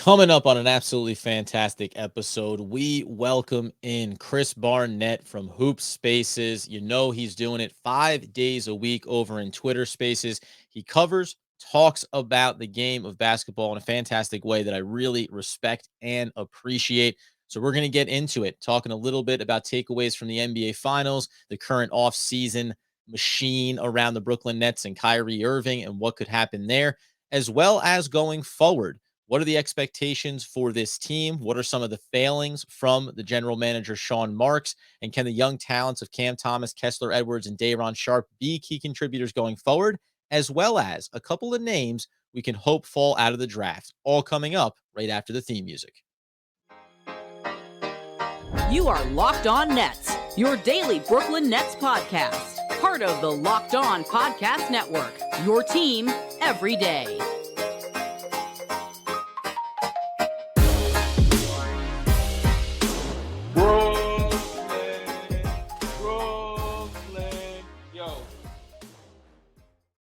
Coming up on an absolutely fantastic episode, we welcome in Chris Barnett from HoopSpaces. You know he's doing it 5 days a week over in Twitter Spaces. He covers, talks about the game of basketball in a fantastic way that I really respect and appreciate. So we're going to get into it, talking a little bit about takeaways from the NBA Finals, the current offseason machine around the Brooklyn Nets and Kyrie Irving and what could happen there, as well as going forward. What are the expectations for this team? What are some of the failings from the general manager, Sean Marks? And can the young talents of Cam Thomas, Kessler Edwards, and Day'Ron Sharpe be key contributors going forward? As well as a couple of names we can hope fall out of the draft. All coming up right after the theme music. You are Locked On Nets, your daily Brooklyn Nets podcast. Part of the Locked On Podcast Network, your team every day.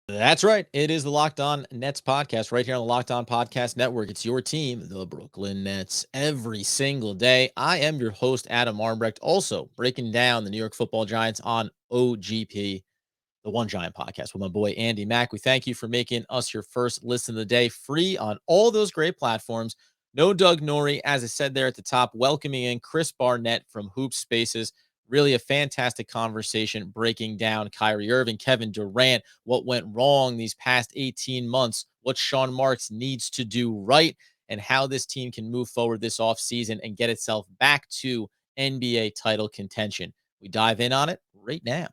That's right. It is the Locked On Nets podcast right here on the Locked On Podcast Network. It's your team, the Brooklyn Nets, every single day. I am your host, Adam Armbrecht, also breaking down the New York Football Giants on OGP, the One Giant podcast with my boy, Andy Mack. We thank you for making us your first listen of the day, free on all those great platforms. No Doug Norrie, as I said there at the top, welcoming in Chris Barnett from HoopSpaces. Really a fantastic conversation breaking down Kyrie Irving, Kevin Durant, what went wrong these past 18 months, what Sean Marks needs to do right, and how this team can move forward this offseason and get itself back to NBA title contention. We dive in on it right now.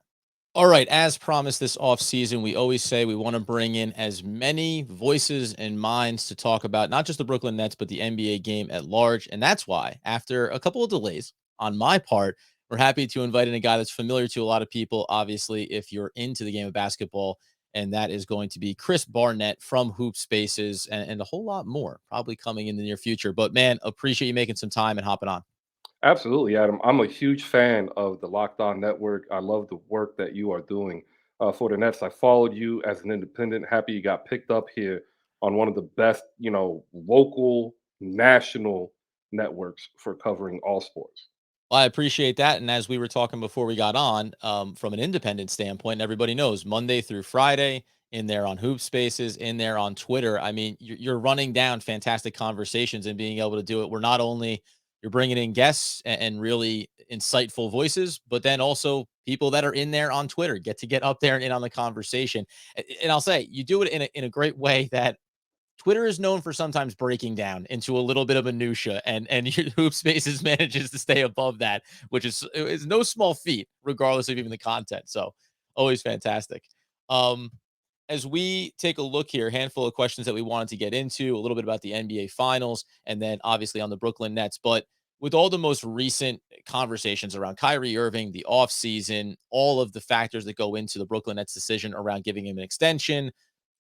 All right, as promised this offseason, we always say we want to bring in as many voices and minds to talk about not just the Brooklyn Nets, but the NBA game at large. And that's why, after a couple of delays on my part, we're happy to invite in a guy that's familiar to a lot of people, obviously, if you're into the game of basketball. And that is going to be Chris Barnett from Hoop Spaces and a whole lot more probably coming in the near future. But man, appreciate you making some time and hopping on. Absolutely, Adam. I'm a huge fan of the Locked On Network. I love the work that you are doing for the Nets. I followed you as an independent. Happy you got picked up here on one of the best, local, national networks for covering all sports. Well, I appreciate that. And as we were talking before we got on, from an independent standpoint, and everybody knows Monday through Friday in there on Hoop Spaces, in there on Twitter. I mean, you're running down fantastic conversations and being able to do it. We're not only you're bringing in guests and really insightful voices, but then also people that are in there on Twitter get up there and in on the conversation. And I'll say you do it in a great way that Twitter is known for sometimes breaking down into a little bit of minutia, and Hoop Spaces manages to stay above that, which is no small feat, regardless of even the content. So always fantastic. Um, as we take a look here, a handful of questions that we wanted to get into, a little bit about the NBA Finals, and then obviously on the Brooklyn Nets. But with all the most recent conversations around Kyrie Irving, the offseason, all of the factors that go into the Brooklyn Nets decision around giving him an extension,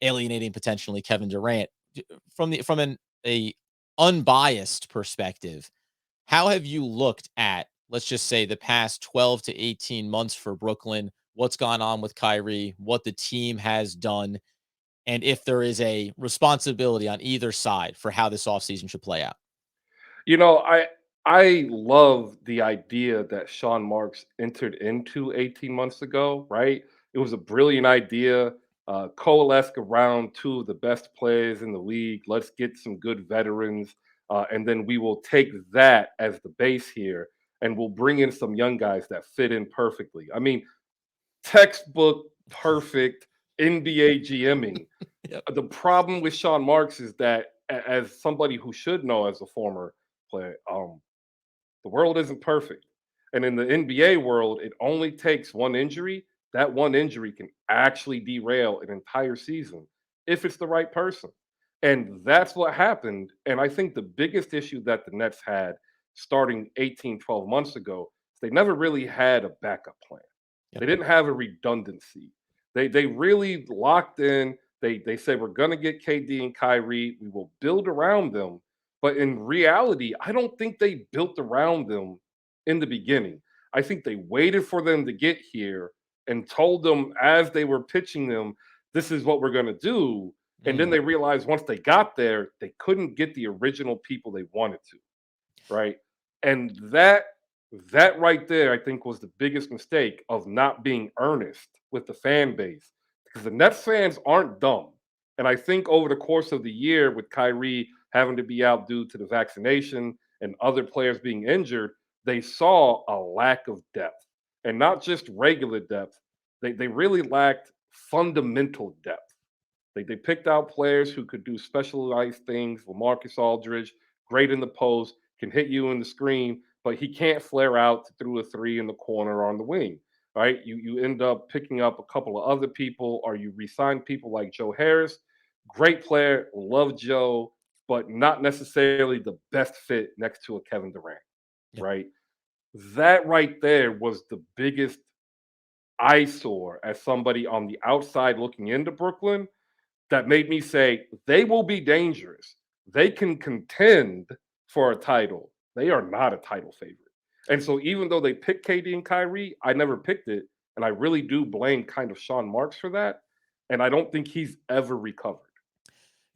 alienating potentially Kevin Durant, from a unbiased perspective, how have you looked at, let's just say, the past 12 to 18 months for Brooklyn, what's gone on with Kyrie, what the team has done, and if there is a responsibility on either side for how this offseason should play out? You know, I love the idea that Sean Marks entered into 18 months ago, right? It was a brilliant idea. Coalesce around two of the best players in the league. Let's get some good veterans, and then we will take that as the base here, and we'll bring in some young guys that fit in perfectly. I mean, textbook perfect NBA GMing. Yep. The problem with Sean Marks is that, as somebody who should know as a former player, the world isn't perfect. And in the NBA world, it only takes one injury. That one injury can actually derail an entire season if it's the right person. And that's what happened. And I think the biggest issue that the Nets had starting 18, 12 months ago, they never really had a backup plan. Yep. They didn't have a redundancy. They really locked in. They said we're gonna get KD and Kyrie. We will build around them. But in reality, I don't think they built around them in the beginning. I think they waited for them to get here and told them as they were pitching them, this is what we're gonna do. And then they realized once they got there, they couldn't get the original people they wanted to, right? And that right there, I think, was the biggest mistake of not being earnest with the fan base. Because the Nets fans aren't dumb. And I think over the course of the year, with Kyrie having to be out due to the vaccination and other players being injured, they saw a lack of depth. And not just regular depth, they really lacked fundamental depth. They picked out players who could do specialized things. LaMarcus Aldridge, great in the post, can hit you in the screen, but he can't flare out through a three in the corner or on the wing. Right? You end up picking up a couple of other people, or you resign people like Joe Harris. Great player, love Joe, but not necessarily the best fit next to a Kevin Durant. Yeah. Right? That right there was the biggest eyesore as somebody on the outside looking into Brooklyn that made me say they will be dangerous. They can contend for a title. They are not a title favorite. And so even though they picked KD and Kyrie, I never picked it. And I really do blame kind of Sean Marks for that. And I don't think he's ever recovered.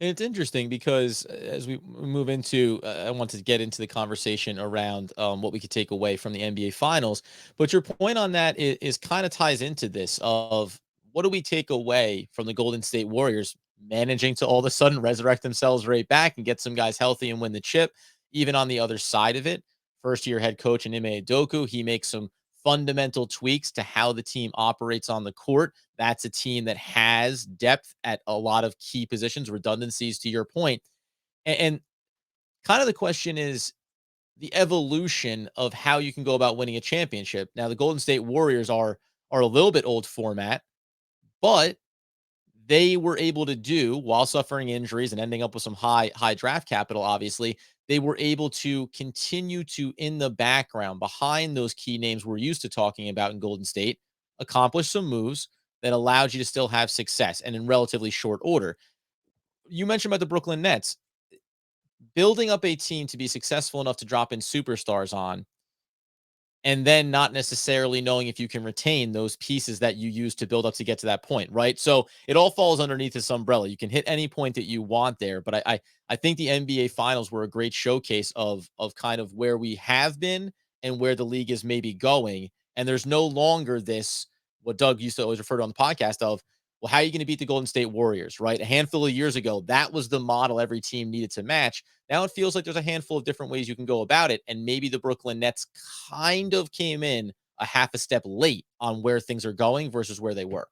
And it's interesting because as we move into, I want to get into the conversation around what we could take away from the NBA Finals. But your point on that is kind of ties into this of what do we take away from the Golden State Warriors managing to all of a sudden resurrect themselves right back and get some guys healthy and win the chip. Even on the other side of it, first year head coach in Ime Udoka, he makes some fundamental tweaks to how the team operates on the court. That's a team that has depth at a lot of key positions, redundancies to your point. And kind of the question is the evolution of how you can go about winning a championship. Now, the Golden State Warriors are a little bit old format, but they were able to do while suffering injuries and ending up with some high draft capital. Obviously, they were able to continue to, in the background behind those key names we're used to talking about in Golden State, accomplish some moves that allowed you to still have success and in relatively short order. You mentioned about the Brooklyn Nets building up a team to be successful enough to drop in superstars on, and then not necessarily knowing if you can retain those pieces that you use to build up to get to that point, right? So it all falls underneath this umbrella. You can hit any point that you want there, but I think the NBA Finals were a great showcase of kind of where we have been and where the league is maybe going. And there's no longer this what Doug used to always refer to on the podcast of, well, how are you going to beat the Golden State Warriors, right? A handful of years ago, that was the model every team needed to match. Now it feels like there's a handful of different ways you can go about it. And maybe the Brooklyn Nets kind of came in a half a step late on where things are going versus where they were.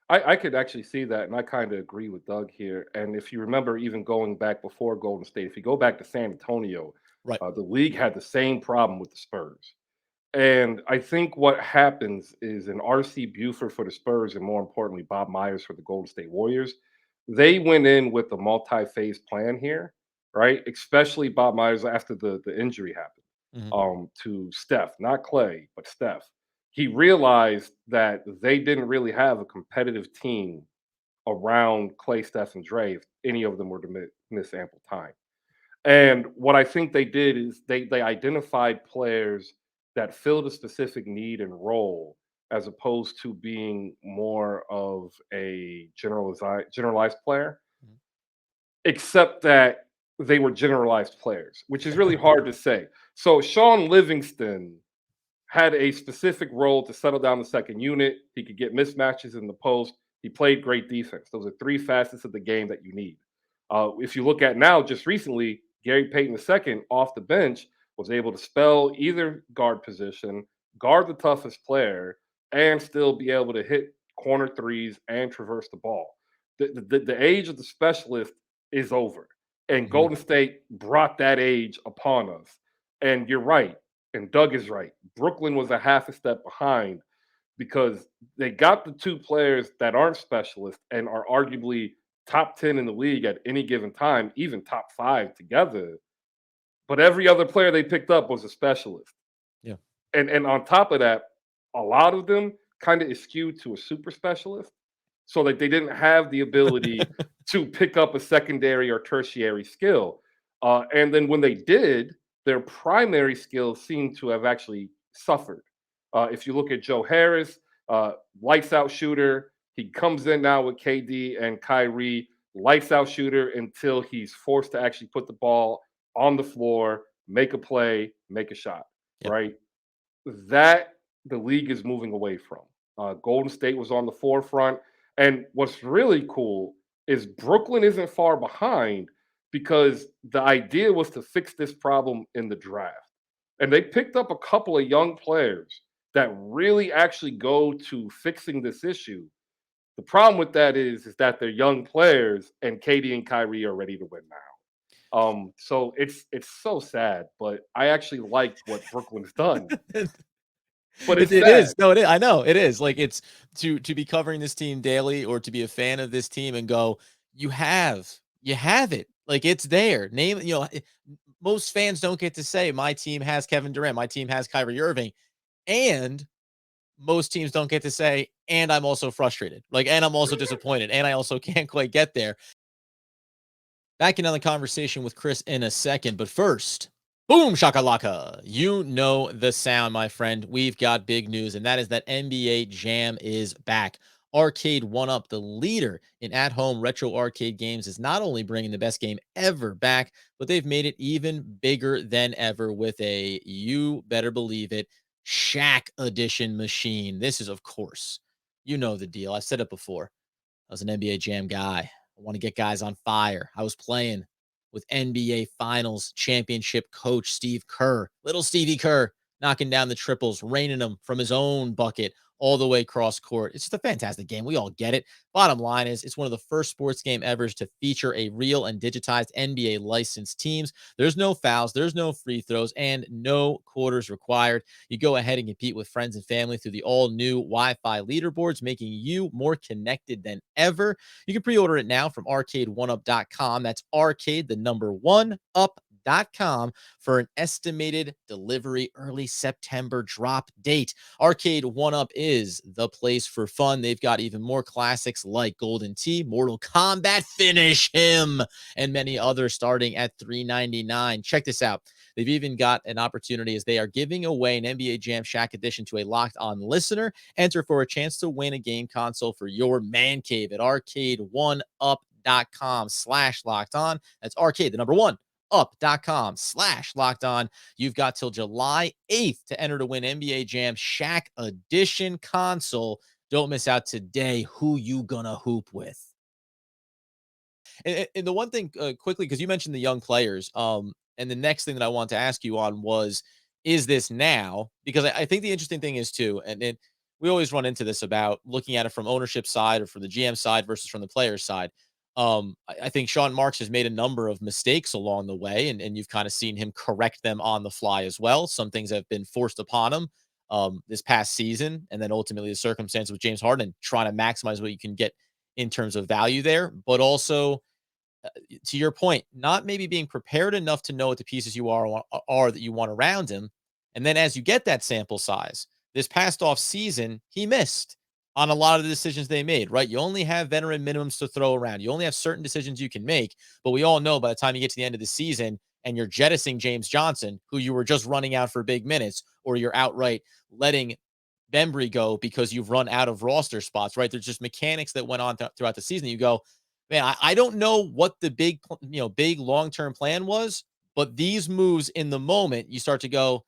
I could actually see that, and I kind of agree with Doug here. And if you remember, even going back before Golden State, if you go back to San Antonio, Right. the league had the same problem with the Spurs. And I think what happens is in RC Buford for the Spurs, and more importantly, Bob Myers for the Golden State Warriors, they went in with a multi-phase plan here, right? Especially Bob Myers after the injury happened Mhm. to Steph, not Clay, but Steph. He realized that they didn't really have a competitive team around Clay, Steph, and Dre if any of them were to miss ample time. And what I think they did is they identified players that filled a specific need and role as opposed to being more of a generalized player, Mhm. except that they were generalized players, which is really hard to say. So Sean Livingston had a specific role to settle down the second unit. He could get mismatches in the post. He played great defense. Those are three facets of the game that you need. If you look at now, just recently, Gary Payton II off the bench was able to spell either guard position, guard the toughest player, and still be able to hit corner threes and traverse the ball. The age of the specialist is over. And Mhm. Golden State brought that age upon us. And you're right. And Doug is right. Brooklyn was a half a step behind because they got the two players that aren't specialists and are arguably top 10 in the league at any given time, even top five together. But every other player they picked up was a specialist. Yeah. And on top of that, a lot of them kind of is skewed to a super specialist so that they didn't have the ability to pick up a secondary or tertiary skill. And then when they did, their primary skills seem to have actually suffered. If you look at Joe Harris, lights out shooter, he comes in now with KD and Kyrie. lights out shooter until he's forced to actually put the ball on the floor, make a play, make a shot, Yep. right? That the league is moving away from. Golden State was on the forefront. And what's really cool is Brooklyn isn't far behind because the idea was to fix this problem in the draft. And they picked up a couple of young players that really actually go to fixing this issue. The problem with that is that they're young players and Katie and Kyrie are ready to win now. So it's so sad, but I actually like what Brooklyn's done. But it's It is. sad. No, it is. I know it is. Like it's to be covering this team daily or to be a fan of this team and go, you have it. Like it's there. Name, most fans don't get to say my team has Kevin Durant, my team has Kyrie Irving, and most teams don't get to say, and I'm also frustrated. Like, and I'm also disappointed, and I also can't quite get there. Back into the conversation with Chris in a second, but first, boom shakalaka. You know the sound, my friend. We've got big news, and that is that NBA Jam is back. Arcade One Up, the leader in at-home retro arcade games, is not only bringing the best game ever back, but they've made it even bigger than ever with a, you better believe it, Shaq Edition machine. This is, of course, you know the deal. I've said it before. I was an NBA Jam guy. I want to get guys on fire. I was playing with NBA Finals championship coach Steve Kerr, little Stevie Kerr, knocking down the triples, raining them from his own bucket all the way cross court. It's just a fantastic game. We all get it. Bottom line is, it's one of the first sports game ever to feature a real and digitized NBA licensed teams. There's no fouls, there's no free throws, and no quarters required. You go ahead and compete with friends and family through the all new Wi-Fi leaderboards, making you more connected than ever. You can pre-order it now from arcade1up.com. That's arcade, the number one, up.com for an estimated delivery early September drop date. Arcade One Up is the place for fun. They've got even more classics like Golden Tee, Mortal Kombat, Finish Him, and many others starting at $3.99. Check this out. They've even got an opportunity as they are giving away an NBA Jam Shack edition to a Locked On listener. Enter for a chance to win a game console for your man cave at arcade1up.com/locked on. That's arcade, the number one, up.com/locked on. You've got till July 8th to enter to win NBA Jam Shaq Edition console. Don't miss out today. Who you gonna hoop with? And the one thing quickly, because you mentioned the young players, and the next thing that I want to ask you on was, is this now? Because I think the interesting thing is too, and we always run into this about looking at it from ownership side or from the GM side versus from the player side. I think Sean Marks has made a number of mistakes along the way, and you've kind of seen him correct them on the fly as well. Some things have been forced upon him this past season, and then ultimately the circumstance with James Harden trying to maximize what you can get in terms of value there, but also to your point, not maybe being prepared enough to know what the pieces are that you want around him. And then as you get that sample size, this past off season, he missed on a lot of the decisions they made, right? You only have veteran minimums to throw around. You only have certain decisions you can make. But we all know by the time you get to the end of the season and you're jettisoning James Johnson, who you were just running out for big minutes, or you're outright letting Bembry go because you've run out of roster spots, right? There's just mechanics that went on throughout the season. You go, man, I don't know what the big long-term plan was, but these moves in the moment, you start to go,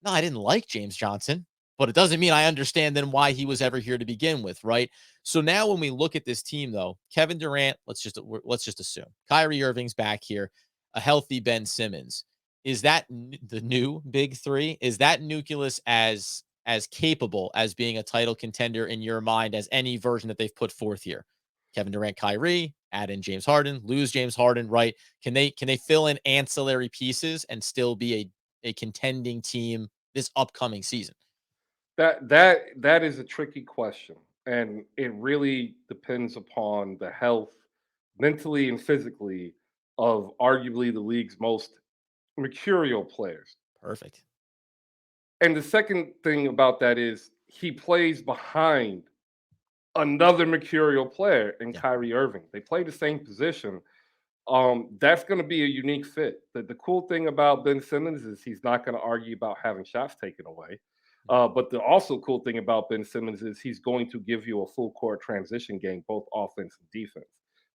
no, I didn't like James Johnson, but it doesn't mean I understand then why he was ever here to begin with, right? So now when we look at this team, though, Kevin Durant, let's just assume Kyrie Irving's back here, a healthy Ben Simmons. Is that the new big three? Is that nucleus as capable as being a title contender in your mind as any version that they've put forth here? Kevin Durant, Kyrie, add in James Harden, lose James Harden, right? Can they fill in ancillary pieces and still be a contending team this upcoming season? That is a tricky question, and it really depends upon the health, mentally and physically, of arguably the league's most mercurial players. Perfect. And the second thing about that is he plays behind another mercurial player in Yeah. Kyrie Irving. They play the same position. That's going to be a unique fit. The cool thing about Ben Simmons is he's not going to argue about having shots taken away. But the also cool thing about Ben Simmons is he's going to give you a full court transition game, both offense and defense.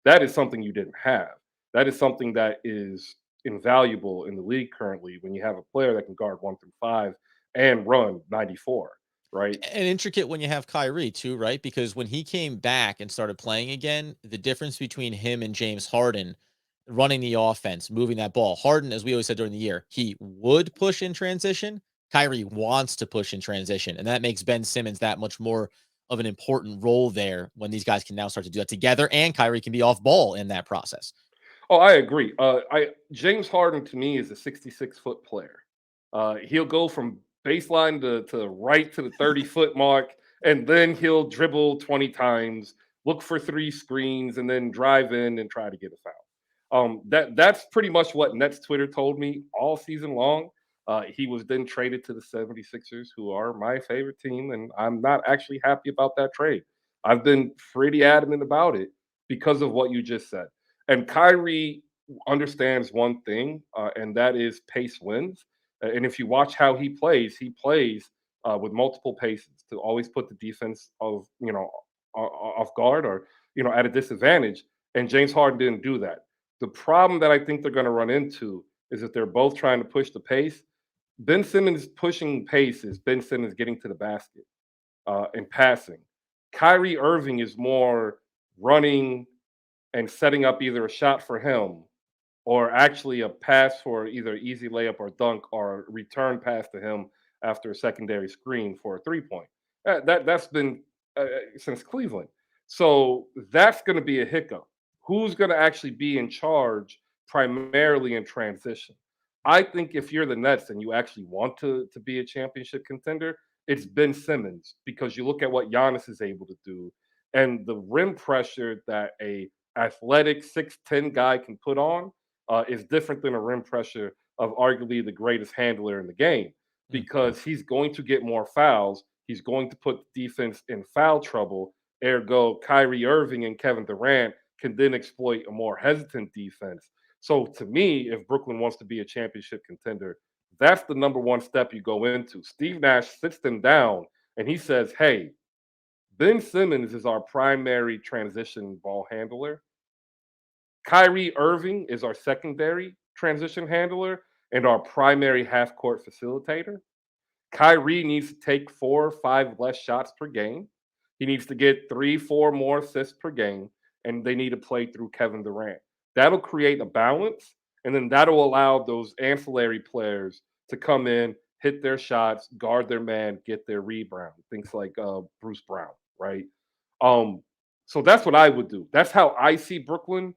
That is something you didn't have. That is something that is invaluable in the league currently when you have a player that can guard 1 through 5 and run 94, right? And intricate when you have Kyrie too, right? Because when he came back and started playing again, the difference between him and James Harden running the offense, moving that ball. Harden, as we always said during the year, he would push in transition. Kyrie wants to push in transition. And that makes Ben Simmons that much more of an important role there when these guys can now start to do that together. And Kyrie can be off ball in that process. Oh, I agree. I James Harden to me is a 66-foot player. He'll go from baseline to right to the 30-foot mark, and then he'll dribble 20 times, look for 3 screens, and then drive in and try to get a foul. That's pretty much what Nets Twitter told me all season long. He was then traded to the 76ers, who are my favorite team, and I'm not actually happy about that trade. I've been pretty adamant about it because of what you just said. And Kyrie understands one thing, and that is pace wins. And if you watch how he plays with multiple paces to always put the defense off guard or at a disadvantage. And James Harden didn't do that. The problem that I think they're going to run into is that they're both trying to push the pace. Ben Simmons pushing pace is Ben Simmons getting to the basket and passing. Kyrie Irving is more running and setting up either a shot for him or actually a pass for either easy layup or dunk or return pass to him after a secondary screen for a 3 point. That's been since Cleveland. So that's going to be a hiccup. Who's going to actually be in charge primarily in transition? I think if you're the Nets and you actually want to be a championship contender, it's Ben Simmons because you look at what Giannis is able to do and the rim pressure that a athletic 6'10" guy can put on is different than a rim pressure of arguably the greatest handler in the game Mm. because he's going to get more fouls. He's going to put the defense in foul trouble. Ergo, Kyrie Irving and Kevin Durant can then exploit a more hesitant defense. So to me, if Brooklyn wants to be a championship contender, that's the number one step you go into. Steve Nash sits them down and he says, hey, Ben Simmons is our primary transition ball handler. Kyrie Irving is our secondary transition handler and our primary half court facilitator. Kyrie needs to take 4 or 5 less shots per game. He needs to get 3, 4 more assists per game, and they need to play through Kevin Durant. That'll create a balance, and then that'll allow those ancillary players to come in, hit their shots, guard their man, get their rebound. Things like Bruce Brown, right? Um, so that's what I would do. That's how I see Brooklyn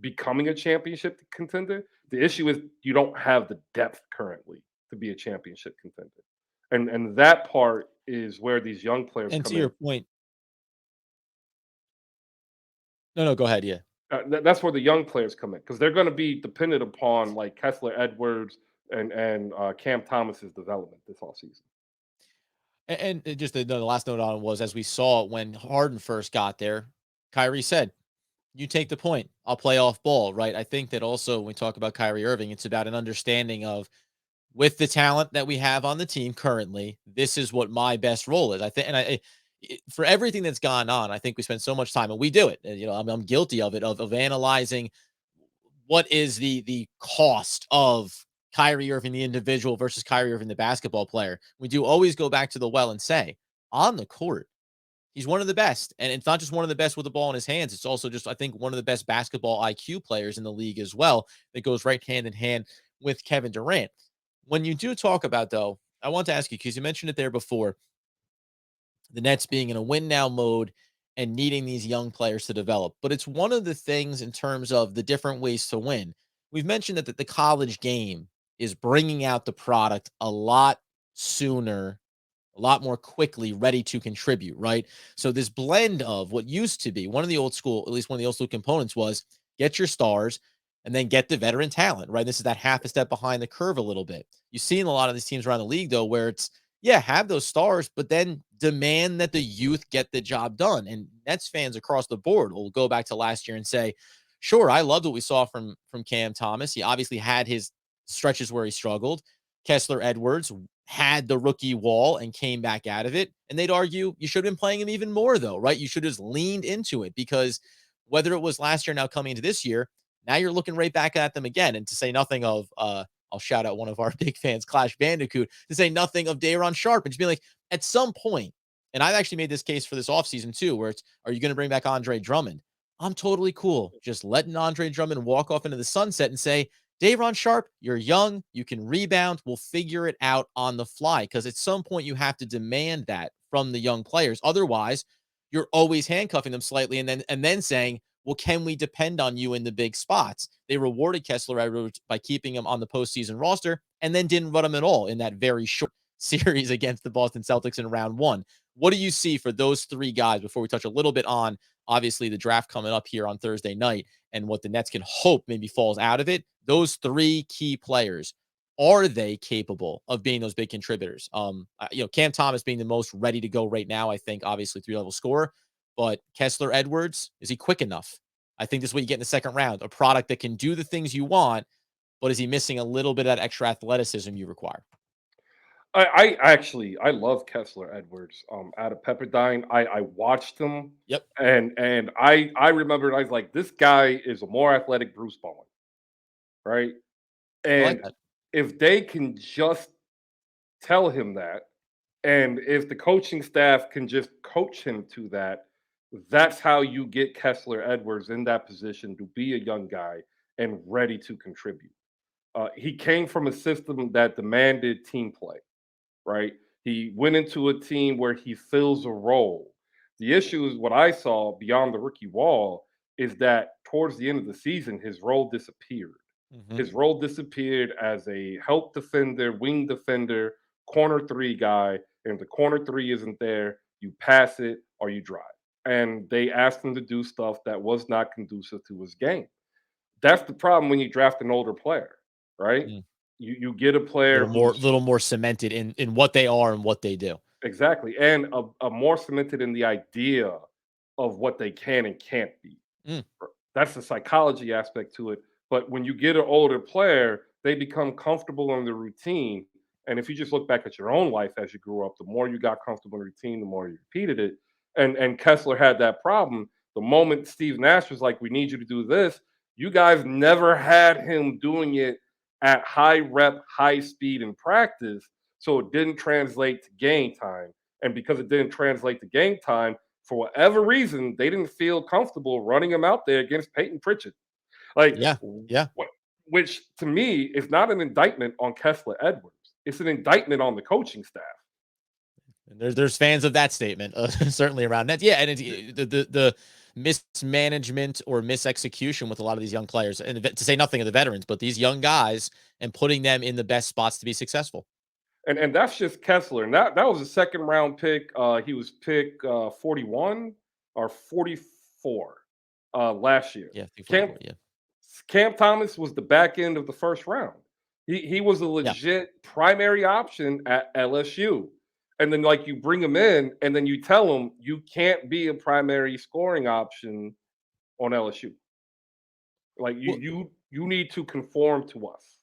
becoming a championship contender. The issue is you don't have the depth currently to be a championship contender. And that part is where these young players And to come your in. point, no, go ahead. Yeah. That's where the young players come in because they're going to be dependent upon like Kessler Edwards and Cam Thomas's development this all season. And just the last note on it was as we saw when Harden first got there, Kyrie said, you take the point. I'll play off ball, right? I think that also when we talk about Kyrie Irving, it's about an understanding of with the talent that we have on the team currently, this is what my best role is. I think, and for everything that's gone on, I think we spend so much time, and we do it. And, I'm guilty of it of analyzing what is the cost of Kyrie Irving, the individual, versus Kyrie Irving, the basketball player. We do always go back to the well and say, on the court, he's one of the best. And it's not just one of the best with the ball in his hands. It's also just, I think, one of the best basketball IQ players in the league as well. That goes right hand in hand with Kevin Durant. When you do talk about, though, I want to ask you, because you mentioned it there before, the Nets being in a win now mode and needing these young players to develop. But it's one of the things in terms of the different ways to win. We've mentioned that the college game is bringing out the product a lot sooner, a lot more quickly, ready to contribute, right? So this blend of what used to be one of the old school, at least one of the old school components was get your stars and then get the veteran talent, right? This is that half a step behind the curve a little bit. You see in a lot of these teams around the league, though, where it's, yeah, have those stars, but then demand that the youth get the job done. And Nets fans across the board will go back to last year and say, sure, I loved what we saw from Cam Thomas. He obviously had his stretches where he struggled. Kessler Edwards had the rookie wall and came back out of it. And they'd argue you should have been playing him even more, though, right? You should have just leaned into it because whether it was last year, now coming into this year, now you're looking right back at them again. And to say nothing of, I'll shout out one of our big fans, Clash Bandicoot, to say nothing of Day'Ron Sharpe, and just be like, at some point, and I've actually made this case for this offseason too, where it's, are you going to bring back Andre Drummond? I'm totally cool just letting Andre Drummond walk off into the sunset and say, Day'Ron Sharpe, you're young, you can rebound, we'll figure it out on the fly. Because at some point, you have to demand that from the young players. Otherwise, you're always handcuffing them slightly and then saying, well, can we depend on you in the big spots? They rewarded Kessler Edwards by keeping him on the postseason roster and then didn't run him at all in that very short series against the Boston Celtics in round one. What do you see for those three guys before we touch a little bit on, obviously, the draft coming up here on Thursday night and what the Nets can hope maybe falls out of it? Those three key players, are they capable of being those big contributors? Cam Thomas being the most ready to go right now, I think, obviously, 3-level scorer. But Kessler Edwards, is he quick enough? I think this is what you get in the second round, a product that can do the things you want, but is he missing a little bit of that extra athleticism you require? I love Kessler Edwards out of Pepperdine. I watched him, Yep. and I remembered, I was like, this guy is a more athletic Bruce Bowen, right? I like And that. if they can just tell him that, and if the coaching staff can just coach him to that, that's how you get Kessler Edwards in that position to be a young guy and ready to contribute. He came from a system that demanded team play, right? He went into a team where he fills a role. The issue is what I saw beyond the rookie wall is that towards the end of the season, his role disappeared. Mhm. His role disappeared as a help defender, wing defender, corner three guy. And if the corner three isn't there, you pass it or you drive. And they asked him to do stuff that was not conducive to his game. That's the problem when you draft an older player, right? Mm. You get a player who's Little more cemented in what they are and what they do. exactly, and a more cemented in the idea of what they can and can't be. Mm. That's the psychology aspect to it. But when you get an older player, they become comfortable in the routine. And if you just look back at your own life as you grew up, the more you got comfortable in the routine, the more you repeated it. And Kessler had that problem. The moment Steve Nash was like, "We need you to do this," you guys never had him doing it at high rep, high speed in practice, so it didn't translate to game time. And because it didn't translate to game time, for whatever reason, they didn't feel comfortable running him out there against Peyton Pritchard. Like, Yeah. Yeah. which to me is not an indictment on Kessler Edwards. It's an indictment on the coaching staff. And there's fans of that statement, certainly around that. Yeah, and it's the mismanagement or misexecution with a lot of these young players, and to say nothing of the veterans, but these young guys and putting them in the best spots to be successful. And that's just Kessler. And that was a second round pick. He was pick 41 or 44 last year. Yeah, I think Cam 44. Yeah. Cam Thomas was the back end of the first round. He was a Yeah. legit primary option at LSU. And then like you bring him in and then you tell him you can't be a primary scoring option on LSU. Like Well, you need to conform to us.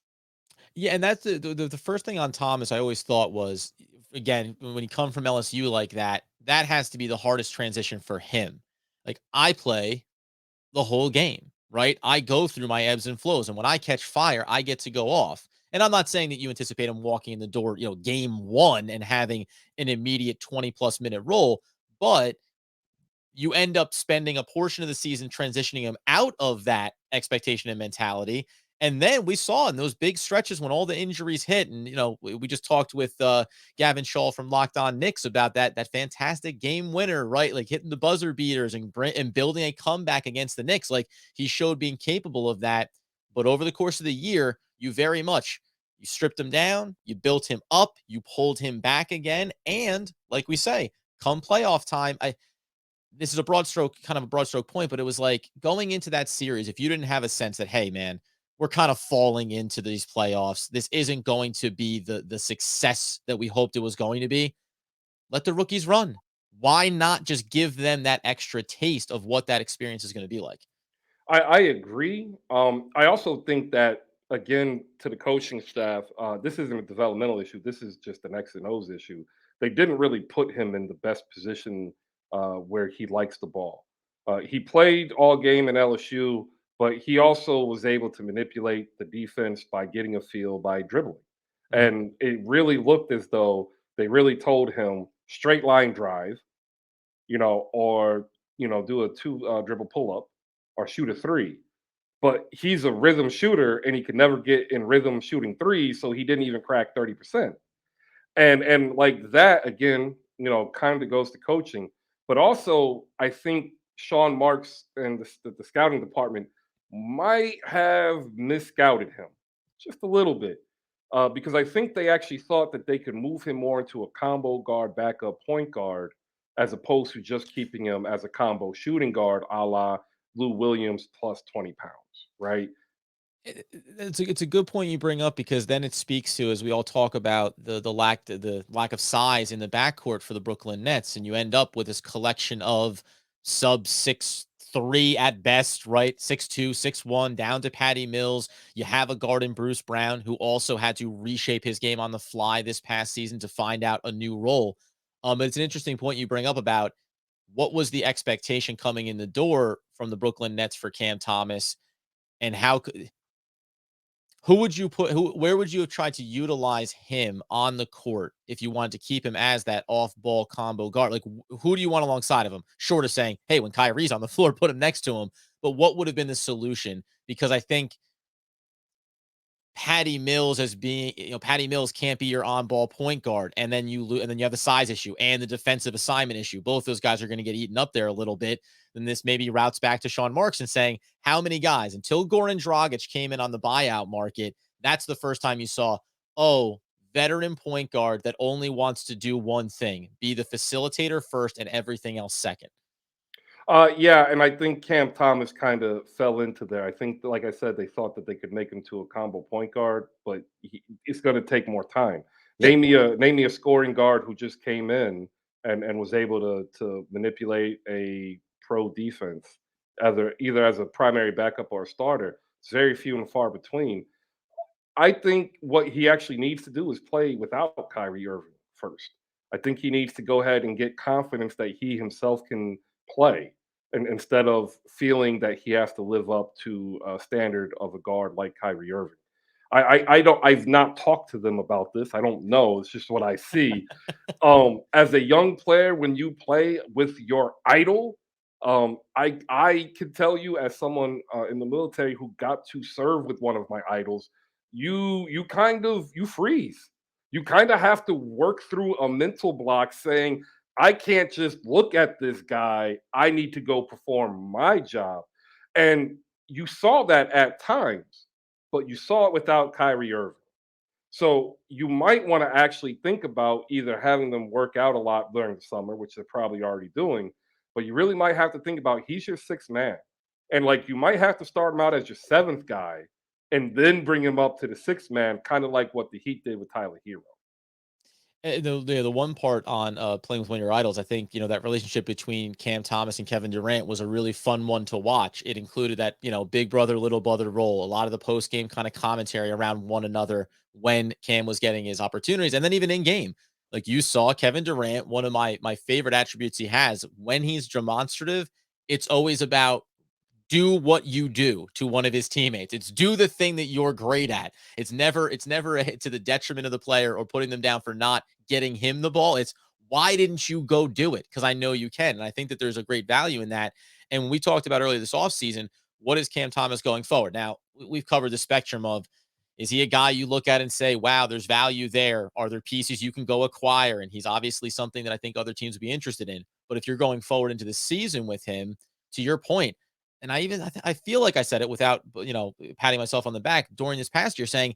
yeah, and that's the first thing on Thomas I always thought was, again, when you come from LSU like that, that has to be the hardest transition for him. Like, I play the whole game, right? I go through my ebbs and flows. And when I catch fire, I get to go off. And I'm not saying that you anticipate him walking in the door, game one and having an immediate 20-plus minute role, but you end up spending a portion of the season transitioning him out of that expectation and mentality. And then we saw in those big stretches when all the injuries hit, and we just talked with Gavin Shaw from Locked On Knicks about that fantastic game winner, right? Like hitting the buzzer beaters and building a comeback against the Knicks. Like, he showed being capable of that. But over the course of the year, you stripped him down, you built him up, you pulled him back again, and like we say, come playoff time, this is kind of a broad stroke point, but it was like going into that series, if you didn't have a sense that, hey, man, we're kind of falling into these playoffs, this isn't going to be the success that we hoped it was going to be, let the rookies run. Why not just give them that extra taste of what that experience is going to be like? I agree. I also think that again to the coaching staff, this isn't a developmental issue. This is just an X and O's issue. They didn't really put him in the best position where he likes the ball. He played all game in LSU, but he also was able to manipulate the defense by getting a feel by dribbling. Mhm. And it really looked as though they really told him straight line drive, or do a two dribble pull up or shoot a three. But he's a rhythm shooter and he could never get in rhythm shooting threes, so he didn't even crack 30%. And like that again, kind of goes to coaching. But also, I think Sean Marks and the scouting department might have misscouted him just a little bit. Because I think they actually thought that they could move him more into a combo guard, backup point guard, as opposed to just keeping him as a combo shooting guard, a la Lou Williams plus 20 pounds, right? It's a good point you bring up because then it speaks to, as we all talk about, the lack of size in the backcourt for the Brooklyn Nets, and you end up with this collection of sub 6'3" at best, right? 6'2", 6'1", down to Patty Mills. You have a guard in Bruce Brown who also had to reshape his game on the fly this past season to find out a new role. But it's an interesting point you bring up about what was the expectation coming in the door from the Brooklyn Nets for Cam Thomas, and how could who would you put who where would you have tried to utilize him on the court if you wanted to keep him as that off-ball combo guard? Like, who do you want alongside of him? Short of saying, "Hey, when Kyrie's on the floor, put him next to him." But what would have been the solution? Because I think Patty Mills as being, Patty Mills can't be your on-ball point guard, and then and then you have the size issue and the defensive assignment issue. Both those guys are going to get eaten up there a little bit. Then this maybe routes back to Sean Marks and saying, how many guys until Goran Dragic came in on the buyout market? That's the first time you saw, oh, veteran point guard that only wants to do one thing, be the facilitator first and everything else second. Yeah, and I think Cam Thomas kind of fell into there. I think, like I said, they thought that they could make him to a combo point guard, but it's going to take more time. Yeah. Name me a scoring guard who just came in and was able to manipulate a pro defense, either as a primary backup or a starter. It's very few and far between. I think what he actually needs to do is play without Kyrie Irving first. I think he needs to go ahead and get confidence that he himself can play, and instead of feeling that he has to live up to a standard of a guard like Kyrie Irving. I don't I've not talked to them about this. I don't know. It's just what I see. As a young player, when you play with your idol, I can tell you as someone in the military who got to serve with one of my idols, you kind of you freeze. You kind of have to work through a mental block saying, I can't just look at this guy. I need to go perform my job. And you saw that at times, but you saw it without Kyrie Irving. So you might want to actually think about either having them work out a lot during the summer, which they're probably already doing, but you really might have to think about he's your sixth man. And like you might have to start him out as your seventh guy and then bring him up to the sixth man, kind of like what the Heat did with Tyler Hero. The one part on playing with one of your idols, I think that relationship between Cam Thomas and Kevin Durant was a really fun one to watch. It included that big brother little brother role, a lot of the post game kind of commentary around one another when Cam was getting his opportunities, and then even in game, like you saw Kevin Durant. One of my favorite attributes he has when he's demonstrative, it's always about do what you do to one of his teammates. It's do the thing that you're great at. It's never a hit to the detriment of the player or putting them down for not getting him the ball. It's why didn't you go do it? Because I know you can. And I think that there's a great value in that. And when we talked about earlier this offseason, what is Cam Thomas going forward? Now, we've covered the spectrum of is he a guy you look at and say, wow, there's value there? Are there pieces you can go acquire? And he's obviously something that I think other teams would be interested in. But if you're going forward into the season with him, to your point, and I feel like I said it without patting myself on the back during this past year, saying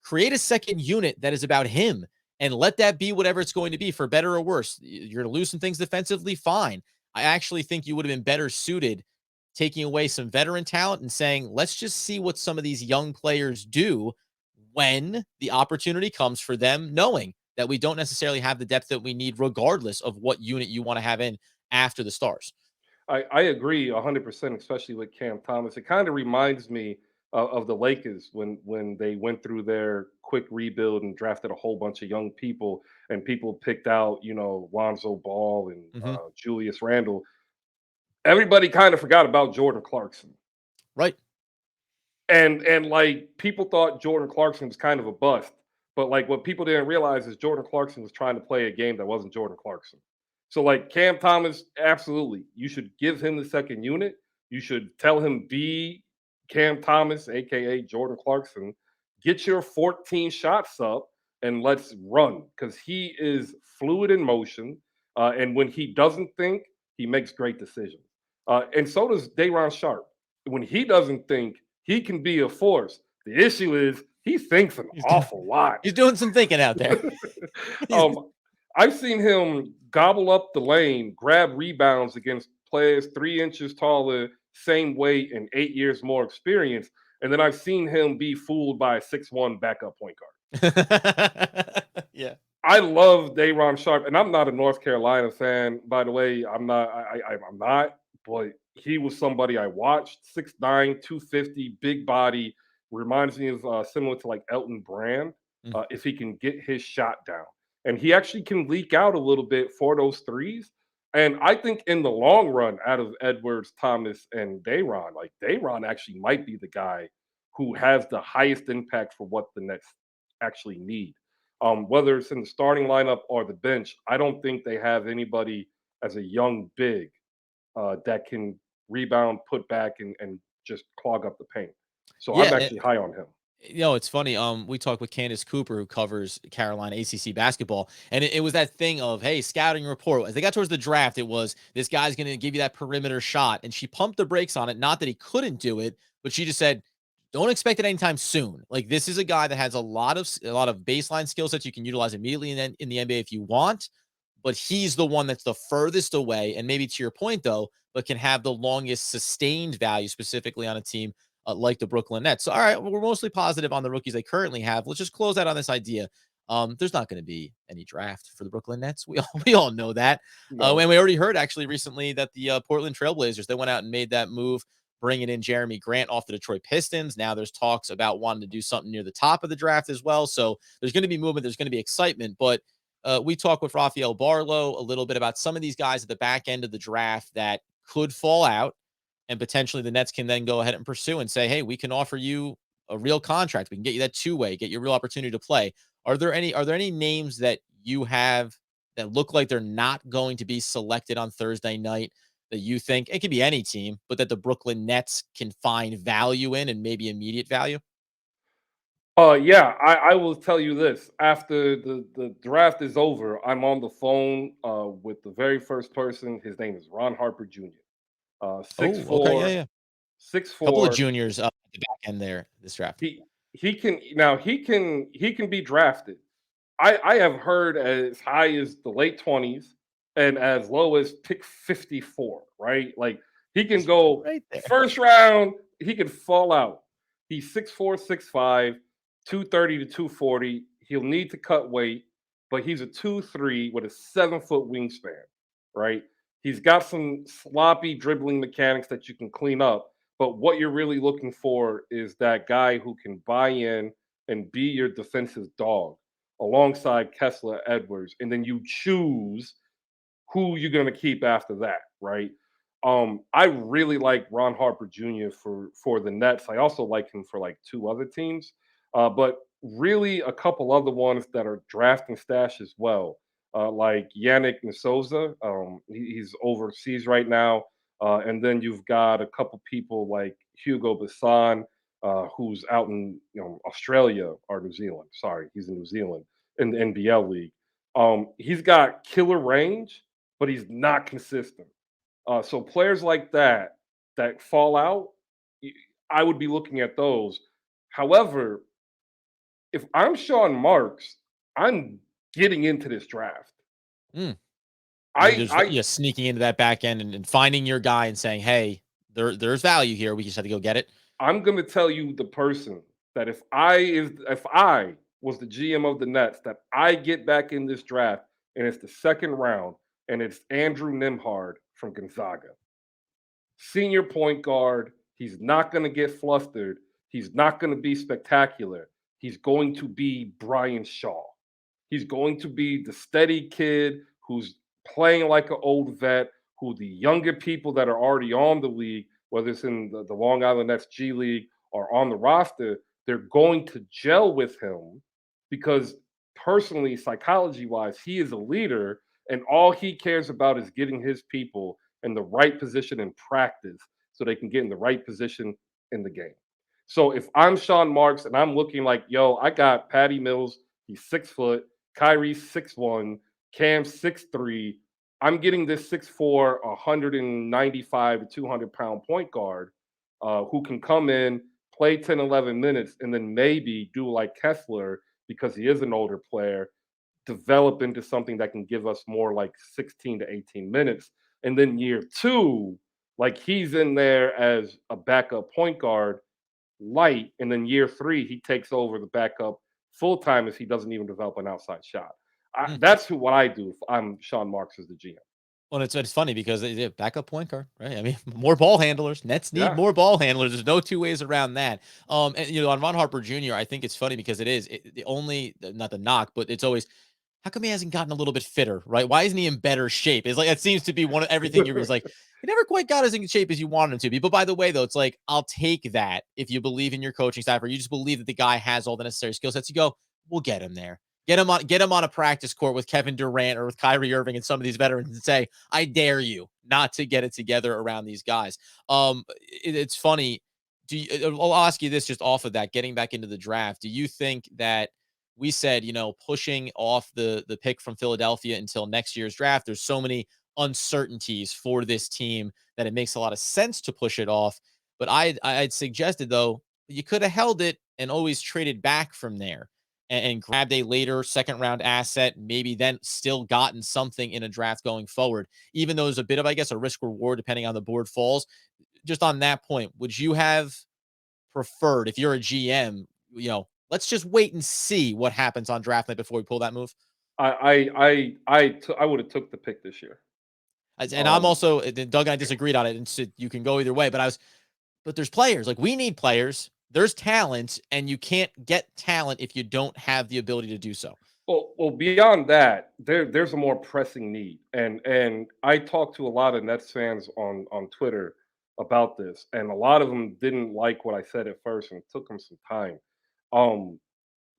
create a second unit that is about him and let that be whatever it's going to be, for better or worse. You're going to lose some things defensively, fine. I actually think you would have been better suited taking away some veteran talent and saying, let's just see what some of these young players do when the opportunity comes for them, knowing that we don't necessarily have the depth that we need, regardless of what unit you want to have in after the stars. I agree 100%, especially with Cam Thomas. It kind of reminds me of the Lakers when they went through their quick rebuild and drafted a whole bunch of young people, and people picked out Lonzo Ball and Mhm. Julius Randle. everybody kind of forgot about Jordan Clarkson. Right. And like people thought Jordan Clarkson was kind of a bust, but like what people didn't realize is Jordan Clarkson was trying to play a game that wasn't Jordan Clarkson. So like Cam Thomas, absolutely, you should give him the second unit. You should tell him be Cam Thomas, aka Jordan Clarkson. Get your 14 shots up and let's run because he is fluid in motion. And when he doesn't think, he makes great decisions. And so does Day'Ron Sharp. When he doesn't think, he can be a force. The issue is he thinks an He's doing, awful lot. he's doing some thinking out there. I've seen him gobble up the lane, grab rebounds against players 3 inches taller, same weight, and 8 years more experience. And then I've seen him be fooled by a 6'1" backup point guard. Yeah. I love Day'Ron Sharp, and I'm not a North Carolina fan, by the way. I'm not, I'm not, but he was somebody I watched. 6'9", 250, big body. Reminds me of similar to like Elton Brand, if he can get his shot down. And he actually can leak out a little bit for those threes. And I think in the long run, out of Edwards, Thomas, and Day'Ron, like Day'Ron actually might be the guy who has the highest impact for what the Nets actually need. Whether it's in the starting lineup or the bench, I don't think they have anybody as a young big that can rebound, put back, and just clog up the paint. So I'm Yeah. actually high on him. It's funny. We talked with Candace Cooper, who covers Carolina ACC basketball, and it was that thing of, hey, scouting report. As they got towards the draft, it was this guy's going to give you that perimeter shot, and she pumped the brakes on it. Not that he couldn't do it, but she just said, don't expect it anytime soon. Like, this is a guy that has a lot of baseline skill sets you can utilize immediately in the NBA if you want, but he's the one that's the furthest away, and maybe to your point though, but can have the longest sustained value specifically on a team like the Brooklyn Nets. So, all right, we're mostly positive on the rookies they currently have. Let's just close out on this idea. There's not going to be any draft for the Brooklyn Nets. We all know that. No. And we already heard actually recently that the Portland Trailblazers, they went out and made that move, bringing in Jeremy Grant off the Detroit Pistons. Now there's talks about wanting to do something near the top of the draft as well. So there's going to be movement. There's going to be excitement. But we talked with Rafael Barlow a little bit about some of these guys at the back end of the draft that could fall out, and potentially the Nets can then go ahead and pursue and say, hey, we can offer you a real contract. We can get you that two-way, get you a real opportunity to play. Are there any names that you have that look like they're not going to be selected on Thursday night that you think, it could be any team, but that the Brooklyn Nets can find value in and maybe immediate value? Yeah, I will tell you this. After the draft is over, I'm on the phone with the very first person. His name is Ron Harper Jr. Six Oh, okay. Yeah, four, yeah. six A couple of four. juniors at the back end there this draft. He can be drafted. I have heard as high as the late 20s and as low as pick 54, right? Like he can go Right there. first round, he can fall out. He's 6'4, 6'5, 230 to 240. He'll need to cut weight, but he's a 2'3 with a 7-foot wingspan, right? He's got some sloppy dribbling mechanics that you can clean up, but what you're really looking for is that guy who can buy in and be your defensive dog alongside Kessler Edwards, and then you choose who you're going to keep after that, right? I really like Ron Harper Jr. for the Nets. I also like him for like two other teams, but really a couple other ones that are draft and stash as well, like Yannick Nsosa. He's overseas right now, and then you've got a couple people like Hugo Bassan, who's out in Australia or New Zealand. Sorry, he's in New Zealand in the NBL league. He's got killer range, but he's not consistent. So players like that fall out, I would be looking at those. However, if I'm Sean Marks, I'm getting into this draft. Mm. You're I just I sneaking into that back end and finding your guy and saying, hey, there's value here. We just have to go get it. I'm gonna tell you the person that if I was the GM of the Nets, that I get back in this draft and it's the second round and it's Andrew Nimhard from Gonzaga. Senior point guard. He's not going to get flustered. He's not going to be spectacular. He's going to be Brian Shaw. He's going to be the steady kid who's playing like an old vet, who the younger people that are already on the league, whether it's in the Long Island Nets G League or on the roster, they're going to gel with him because personally, psychology wise, he is a leader and all he cares about is getting his people in the right position in practice so they can get in the right position in the game. So if I'm Sean Marks and I'm looking like, yo, I got Patty Mills, he's 6 foot, Kyrie 6'1, Cam 6'3. I'm getting this 6'4, 195 to 200-pound point guard who can come in, play 10, 11 minutes, and then maybe do like Kessler because he is an older player, develop into something that can give us more like 16 to 18 minutes. And then year two, like he's in there as a backup point guard, light. And then year three, he takes over the backup full time if he doesn't even develop an outside shot. Mm. That's what I do if I'm Sean Marks as the GM. Well, it's funny because they have backup point guard, right? I mean, more ball handlers. Nets need Yeah. more ball handlers. There's no two ways around that. And on Ron Harper Jr., I think it's funny because the only not the knock, but it's always how come he hasn't gotten a little bit fitter, right? Why isn't he in better shape? It's like it seems to be one of everything you're like he never quite got as in shape as you wanted him to be. But by the way, though, it's like I'll take that if you believe in your coaching staff or you just believe that the guy has all the necessary skill sets. You go, we'll get him there. Get him on a practice court with Kevin Durant or with Kyrie Irving and some of these veterans and say, I dare you not to get it together around these guys. It's funny. I'll ask you this just off of that, getting back into the draft. Do you think that we said, pushing off the pick from Philadelphia until next year's draft, there's so many uncertainties for this team that it makes a lot of sense to push it off. But I'd suggested, though, you could have held it and always traded back from there and grabbed a later second round asset, maybe then still gotten something in a draft going forward, even though there's a bit of, I guess, a risk reward depending on the board falls. Just on that point, would you have preferred if you're a GM, let's just wait and see what happens on draft night before we pull that move? I would have took the pick this year. And I'm also Doug and I disagreed on it, and so you can go either way. But there's players like we need players. There's talent, and you can't get talent if you don't have the ability to do so. Well, beyond that, there's a more pressing need, and I talked to a lot of Nets fans on Twitter about this, and a lot of them didn't like what I said at first, and it took them some time. Um,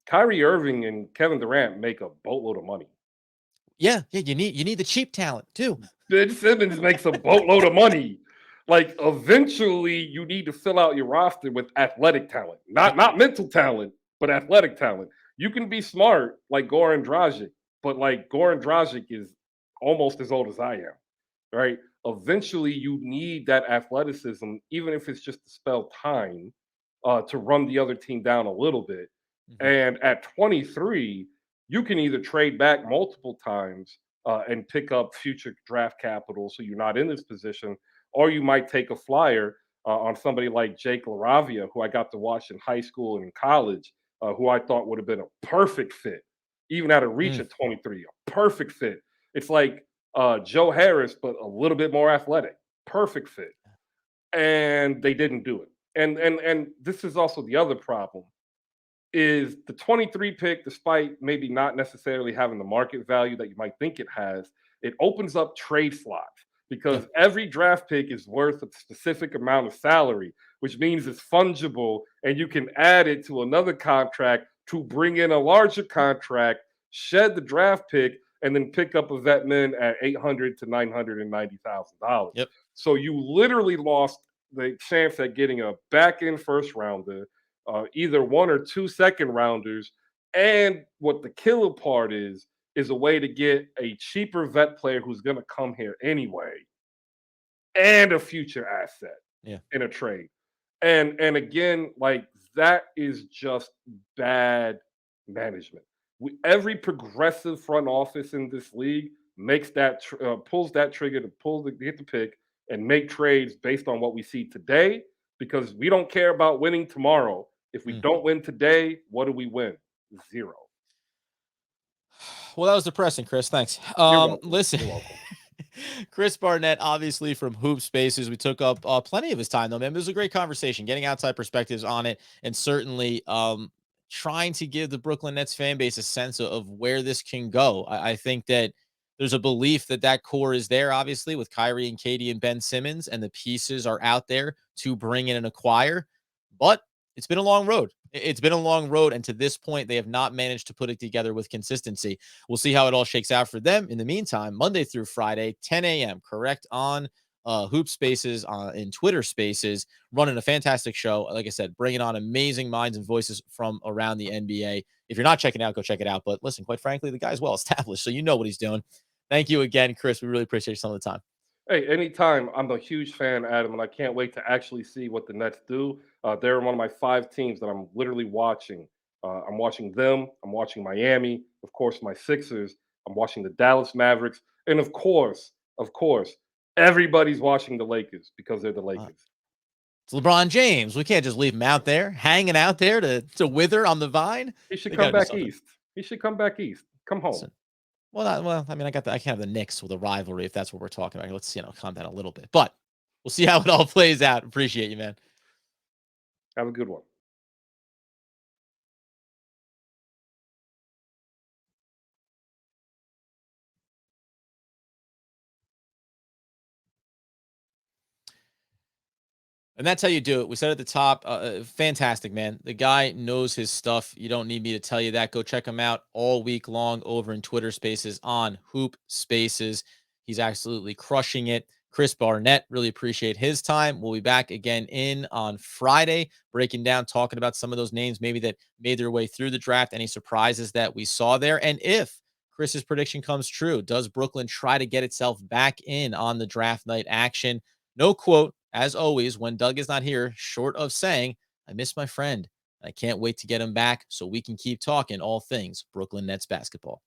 Kyrie Irving and Kevin Durant make a boatload of money. Yeah, you need the cheap talent too. Ben Simmons makes a boatload of money. Like eventually, you need to fill out your roster with athletic talent, not mental talent, but athletic talent. You can be smart like Goran Dragic, but like Goran Dragic is almost as old as I am, right? Eventually, you need that athleticism, even if it's just to spell time, to run the other team down a little bit. Mm-hmm. And at 23, you can either trade back multiple times and pick up future draft capital so you're not in this position, or you might take a flyer on somebody like Jake LaRavia, who I got to watch in high school and in college, who I thought would have been a perfect fit, even at a reach at 23, a perfect fit. It's like Joe Harris, but a little bit more athletic. Perfect fit. And they didn't do it. And this is also the other problem is the 23 pick, despite maybe not necessarily having the market value that you might think it has, it opens up trade slots because every draft pick is worth a specific amount of salary, which means it's fungible and you can add it to another contract to bring in a larger contract, shed the draft pick, and then pick up a vet min at $800,000 to $990,000. Yep. So you literally lost the chance at getting a back end first rounder, either 1 or 2 second rounders. And what the killer part is a way to get a cheaper vet player who's going to come here anyway and a future asset in a trade. And again, like that is just bad management. Every progressive front office in this league makes that pulls that trigger to get the pick and make trades based on what we see today because we don't care about winning tomorrow. If we don't win today, what do we win? 0. Well, that was depressing, Chris. Thanks. Listen, Chris Barnett, obviously from HoopSpaces, we took up plenty of his time, though, man. It was a great conversation, getting outside perspectives on it, and certainly trying to give the Brooklyn Nets fan base a sense of where this can go. I think that There's a belief that that core is there, obviously, with Kyrie and Katie and Ben Simmons, and the pieces are out there to bring in and acquire. But it's been a long road. It's been a long road. And to this point, they have not managed to put it together with consistency. We'll see how it all shakes out for them. In the meantime, Monday through Friday, 10 a.m., correct, on Hoop Spaces, in Twitter Spaces, running a fantastic show. Like I said, bringing on amazing minds and voices from around the NBA. If you're not checking it out, go check it out. But listen, quite frankly, the guy's well established, so you know what he's doing. Thank you again, Chris. We really appreciate you some of the time. Hey, anytime. I'm a huge fan, Adam, and I can't wait to actually see what the Nets do. They're one of my 5 teams that I'm literally watching. I'm watching them. I'm watching Miami. Of course, my Sixers. I'm watching the Dallas Mavericks, and of course, everybody's watching the Lakers because they're the Uh, Lakers. it's LeBron James. We can't just leave him out there, hanging out there to wither on the vine. He should They got come to do back something. east. He should come back east. Come home. Listen, I mean, I can have the Knicks with a rivalry if that's what we're talking about. Let's calm down a little bit, but we'll see how it all plays out. Appreciate you, man. Have a good one. And that's how you do it. We said at the top, fantastic, man. The guy knows his stuff. You don't need me to tell you that. Go check him out all week long over in Twitter Spaces on Hoop Spaces. He's absolutely crushing it. Chris Barnett, really appreciate his time. We'll be back again in on Friday, breaking down, talking about some of those names maybe that made their way through the draft, any surprises that we saw there. And if Chris's prediction comes true, does Brooklyn try to get itself back in on the draft night action? No quote, as always, when Doug is not here, short of saying, I miss my friend. I can't wait to get him back so we can keep talking all things Brooklyn Nets basketball.